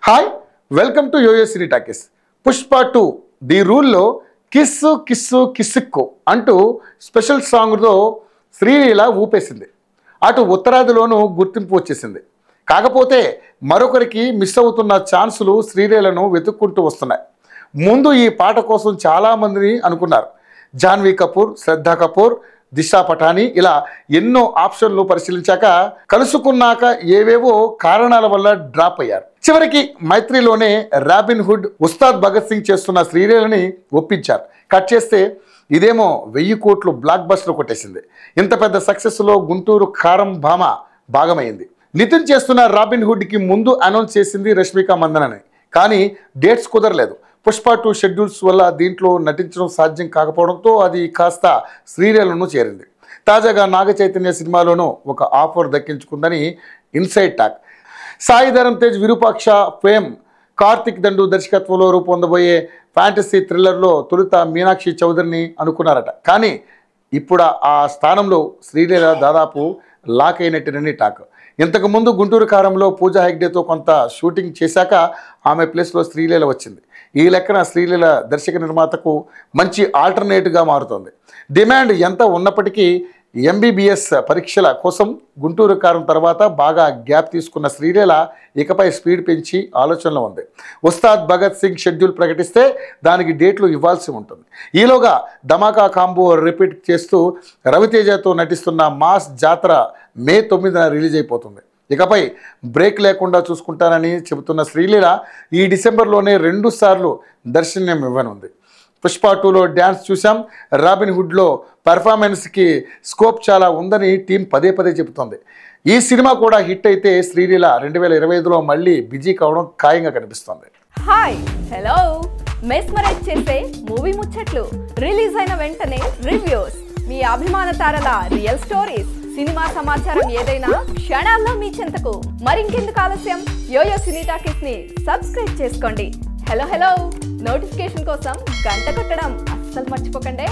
Hi welcome to Yoyo cine talkies. Pushpa 2 the రూల్లో కిస్సు కిస్సు కిస్సిక్కు అంటూ స్పెషల్ సాంగ్తో శ్రీలీల ఊపేసింది. అటు ఉత్తరాదిలోనూ గుర్తింపు వచ్చేసింది. కాకపోతే మరొకరికి మిస్ అవుతున్న ఛాన్సులు శ్రీలీలను వెతుక్కుంటూ వస్తున్నాయి. ముందు ఈ పాట కోసం చాలామందిని అనుకున్నారు. జాన్వీ కపూర్, శ్రద్ధా కపూర్, దిశా పటాని ఇలా ఎన్నో ఆప్షన్లు పరిశీలించాక కలుసుకున్నాక ఏవేవో కారణాల వల్ల డ్రాప్ అయ్యారు. చివరికి మైత్రిలోనే రాబిన్ హుడ్, ఉస్తాద్ భగత్ సింగ్ చేస్తున్న శ్రీలీలని ఒప్పించారు. కట్ చేస్తే ఇదేమో 1000 కోట్లు బ్లాక్ బస్టర్ కొట్టేసింది. ఇంత పెద్ద సక్సెస్లో గుంటూరు కారం భామ భాగమైంది. నితిన్ చేస్తున్న రాబిన్ హుడ్కి ముందు అనౌన్స్ చేసింది రష్మిక మందనని, కానీ డేట్స్ కుదరలేదు. పుష్ప 2 షెడ్యూల్స్ వల్ల దీంట్లో నటించడం సాధ్యం కాకపోవడంతో అది కాస్త శ్రీలీలను చేరింది. తాజాగా నాగ చైతన్య సినిమాలోనూ ఒక ఆఫర్ దక్కించుకుందని inside talk. Sai Dharam Tej, Virupaksha fame Karthik Dandu దర్శకత్వంలో రూపొందబోయే ఫ్యాంటసీ థ్రిల్లర్లో తొలుత మీనాక్షి చౌదరిని అనుకున్నారట. కానీ ఇప్పుడు ఆ స్థానంలో శ్రీలీల దాదాపు లాక్ అయినట్టేనని టాక్. ఇంతకుముందు గుంటూరు కారంలో పూజా హెగ్డేతో కొంత షూటింగ్ చేశాక ఆమె ప్లేస్లో శ్రీలీల వచ్చింది. ఈ లెక్కన శ్రీలీల దర్శక నిర్మాతకు మంచి ఆల్టర్నేట్గా మారుతోంది. డిమాండ్ ఎంత ఉన్నప్పటికీ MBBS పరీక్షల కోసం గుంటూరు కారం తర్వాత బాగా గ్యాప్ తీసుకున్న శ్రీలీల ఇకపై స్పీడ్ పెంచి ఆలోచనలో ఉంది. ఉస్తాద్ భగత్ సింగ్ షెడ్యూల్ ప్రకటిస్తే దానికి డేట్లు ఇవ్వాల్సి ఉంటుంది. ఈలోగా ధమాకా కాంబో రిపీట్ చేస్తూ రవితేజతో నటిస్తున్న మాస్ జాతర మే 9న రిలీజ్ అయిపోతుంది. ఇకపై బ్రేక్ లేకుండా చూసుకుంటానని చెబుతున్న శ్రీలీల ఈ డిసెంబర్లోనే 2 సార్లు దర్శనం ఇవ్వనుంది. పుష్ప 2లో డ్యాన్స్ చూసాం. రాబిన్ హుడ్లో పెర్ఫార్మెన్స్కి స్కోప్ చాలా ఉందని టీం పదే చెబుతోంది. ఈ సినిమా కూడా హిట్ అయితే శ్రీలీల 2025లో మళ్ళీ బిజీ కావడం ఖాయంగా కనిపిస్తోంది. హాయ్ హలో మెస్మరైజ్ చేసే మూవీ ముచ్చట్లు, రిలీజ్ అయిన వెంటనే రివ్యూస్, మీ అభిమాన తారల రియల్ స్టోరీస్, సినిమా సమాచారం ఏదైనా క్షణాల్లో మీ చెంతకు. మరింకెందుకు ఆలస్యం, యోయో సినీ టాకీస్ ని సబ్స్క్రైబ్ చేసుకోండి. హలో నోటిఫికేషన్ కోసం గంట కొట్టడం అస్సలు మర్చిపోకండి.